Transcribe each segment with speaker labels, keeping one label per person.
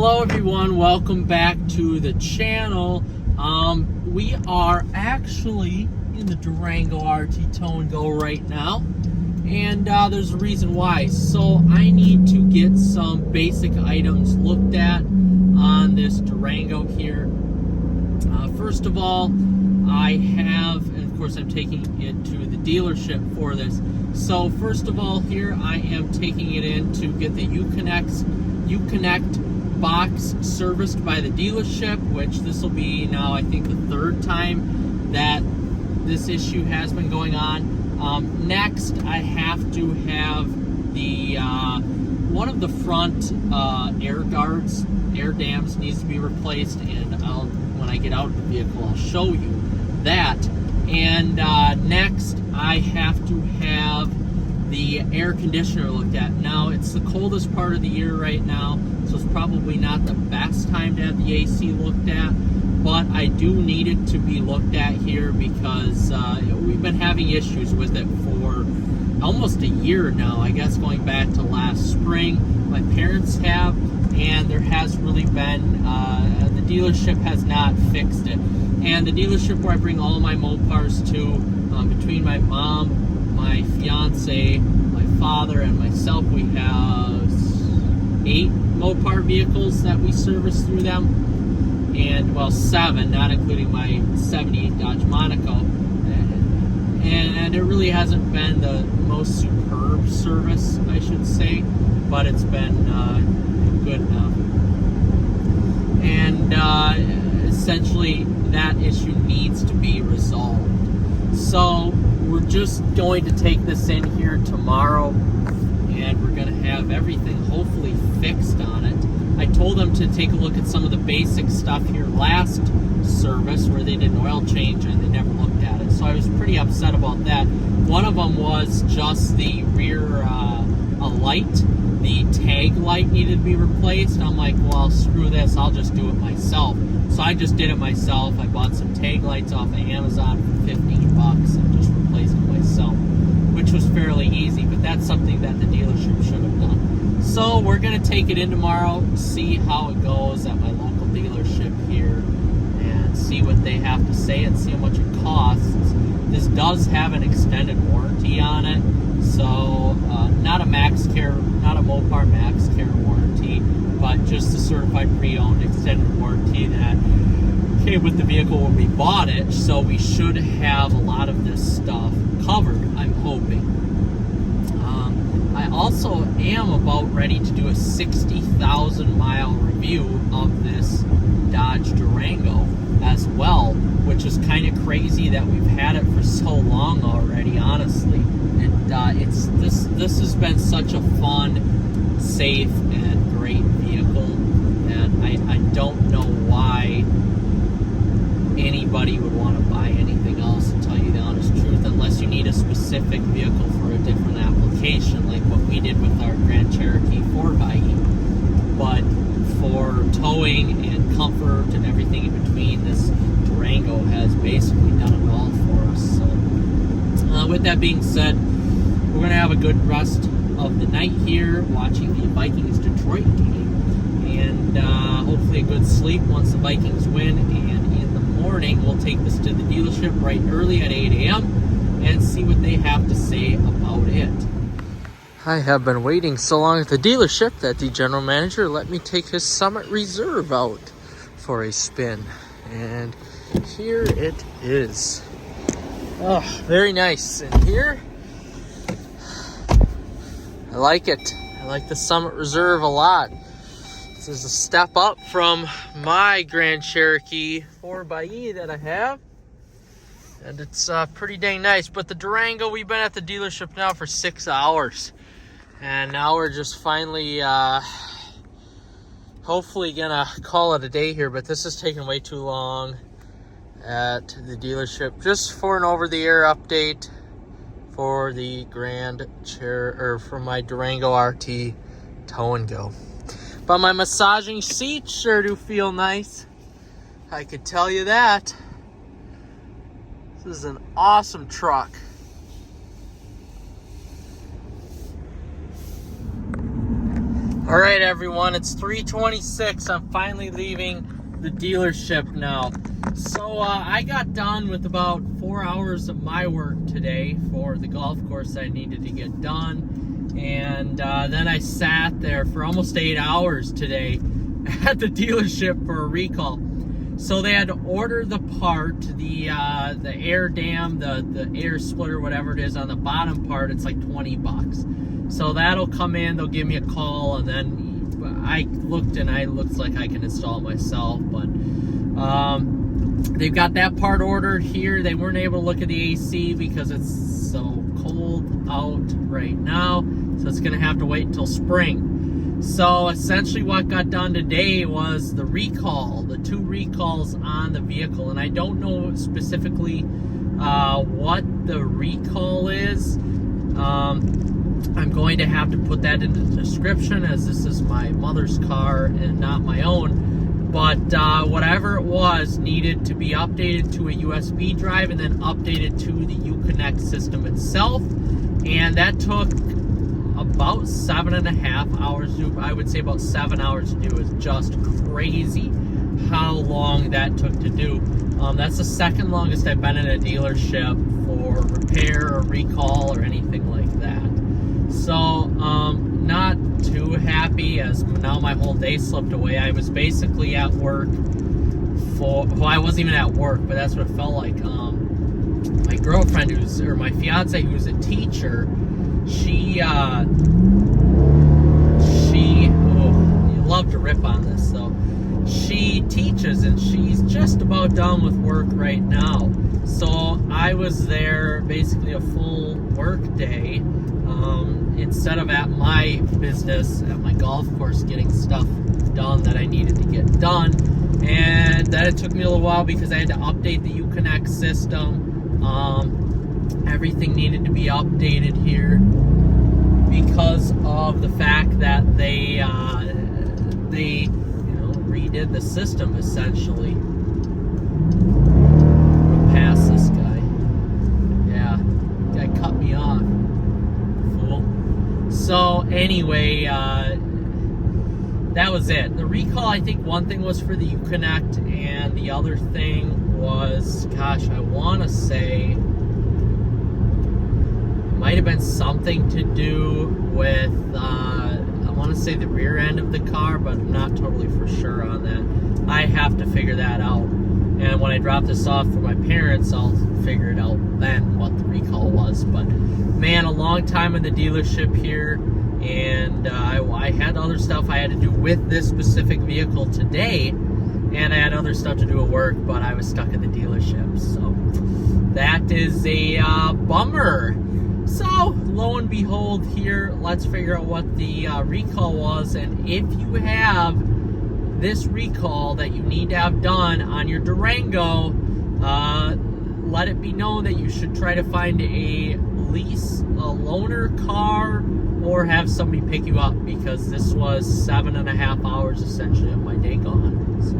Speaker 1: Hello everyone, welcome back to the channel. We are actually in the Durango RT Tow and Go right now, and there's a reason why. So I need to get some basic items looked at on this Durango here. First of all, I have, and of course I'm taking it to the dealership for this. So first of all, here I am taking it in to get the Uconnect box serviced by the dealership, which this will be now I think the third time that this issue has been going on. Next, I have to have the one of the front air guards, air dams needs to be replaced, and when I get out of the vehicle I'll show you that. And next I have to have the air conditioner looked at. Now it's the coldest part of the year right now, so it's probably not the best time to have the AC looked at, but I do need it to be looked at here because we've been having issues with it for almost a year now, I guess going back to last spring. My parents have, and there has really been, the dealership has not fixed it. And the dealership where I bring all my Mopars to, between my mom, my fiance, my father, and myself, we have 8 Mopar vehicles that we service through them, and well, 7, not including my 78 Dodge Monaco, and it really hasn't been the most superb service, I should say, but it's been good enough. And essentially that issue needs to be resolved. So we're just going to take this in here tomorrow, and we're going to have everything hopefully fixed on it. I told them to take a look at some of the basic stuff here last service where they did an oil change and they never looked at it, so I was pretty upset about that. One of them was just the rear light. The tag light needed to be replaced. I'm like, well, screw this, I'll just do it myself. So I just did it myself. I bought some tag lights off of Amazon for 15 bucks and just replaced it myself, which was fairly easy, but that's something that the dealership should have done. So we're going to take it in tomorrow, see how it goes at my local dealership here, and see what they have to say and see how much it costs. This does have an extended warranty on it, so not a Mopar Max Care warranty, but just a certified pre-owned extended warranty that came with the vehicle when we bought it, so we should have a lot of this stuff covered, I'm hoping. I also am about ready to do a 60,000 mile review of this Dodge Durango as well, which is kind of crazy that we've had it for so long already, honestly. And this has been such a fun, safe, and great vehicle that I don't know why anybody would want to buy anything else, to tell you the honest truth, unless you need a specific vehicle for a different application, like what we did with our Grand Cherokee 4xe. But for towing and comfort and everything in between, this Durango has basically done it all for us. So, with that being said, we're going to have a good rest of the night here watching the Vikings-Detroit game, and hopefully a good sleep once the Vikings win. And in the morning, we'll take this to the dealership right early at 8 a.m. and see what they have to say about it. I have been waiting so long at the dealership that the general manager let me take his Summit Reserve out for a spin. And here it is. Oh, very nice in here. I like it. I like the Summit Reserve a lot. This is a step up from my Grand Cherokee 4xe that I have, and it's pretty dang nice. But the Durango, we've been at the dealership now for 6 hours, and now we're just finally hopefully gonna call it a day here, but this has taken way too long at the dealership, just for an over-the-air update for the for my Durango RT Tow and Go. But my massaging seats sure do feel nice, I could tell you that. This is an awesome truck. All right, everyone, it's 3:26. I'm finally leaving the dealership now. So I got done with about 4 hours of my work today for the golf course I needed to get done. And then I sat there for almost 8 hours today at the dealership for a recall. So they had to order the part, the air dam, the air splitter, whatever it is on the bottom part. It's like $20. So that'll come in, they'll give me a call, and then I looked and it looks like I can install it myself. But they've got that part ordered here. They weren't able to look at the AC because it's so cold out right now. So it's gonna have to wait until spring. So essentially what got done today was the recall, the 2 recalls on the vehicle. And I don't know specifically what the recall is. I'm going to have to put that in the description, as this is my mother's car and not my own. But whatever it was needed to be updated to a USB drive and then updated to the Uconnect system itself. And that took about 7.5 hours to do. I would say about 7 hours to do. It's just crazy how long that took to do. That's the second longest I've been in a dealership for repair or recall or anything like that. So not too happy, as now my whole day slipped away. I was basically at work well, I wasn't even at work, but that's what it felt like. My girlfriend, my fiance, who's a teacher, she you love to rip on this, so she teaches and she's just about done with work right now. So I was there basically a full work day, instead of at my business, at my golf course, getting stuff done that I needed to get done. And then it took me a little while because I had to update the Uconnect system. Everything needed to be updated here because of the fact that they redid the system essentially. Go past this guy. Yeah, guy cut me off. Fool. So anyway, that was it. The recall, I think one thing was for the Uconnect, and the other thing was, gosh, I want to say might have been something to do with, I want to say the rear end of the car, but I'm not totally for sure on that. I have to figure that out. And when I drop this off for my parents, I'll figure it out then what the recall was. But man, a long time in the dealership here. And I had other stuff I had to do with this specific vehicle today. And I had other stuff to do at work, but I was stuck at the dealership. So that is a bummer. So, lo and behold, here, let's figure out what the recall was. And if you have this recall that you need to have done on your Durango, let it be known that you should try to find a lease, a loaner car, or have somebody pick you up, because this was 7.5 hours essentially of my day gone. So,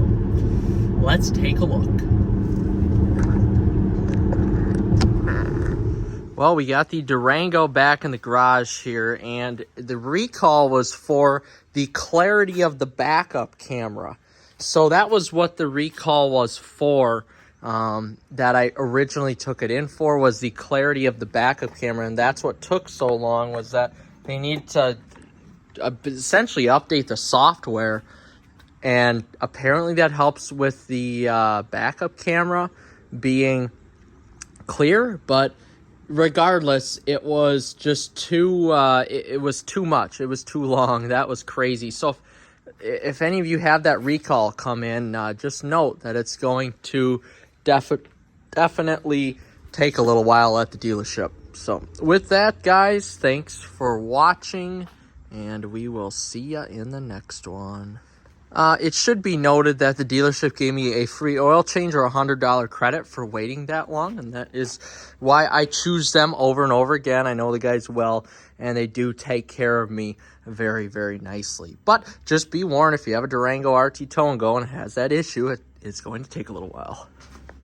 Speaker 1: let's take a look. Well, we got the Durango back in the garage here, and the recall was for the clarity of the backup camera. So that was what the recall was for, that I originally took it in for, was the clarity of the backup camera. And that's what took so long, was that they need to essentially update the software. And apparently that helps with the backup camera being clear, but regardless, it was just too it was too much. It was too long. That was crazy. So if any of you have that recall come in, just note that it's going to definitely take a little while at the dealership. So with that, guys, thanks for watching, and we will see ya in the next one. It should be noted that the dealership gave me a free oil change or $100 credit for waiting that long, and that is why I choose them over and over again. I know the guys well, and they do take care of me very, very nicely. But just be warned, if you have a Durango RT Tow and Go and it has that issue, it's going to take a little while.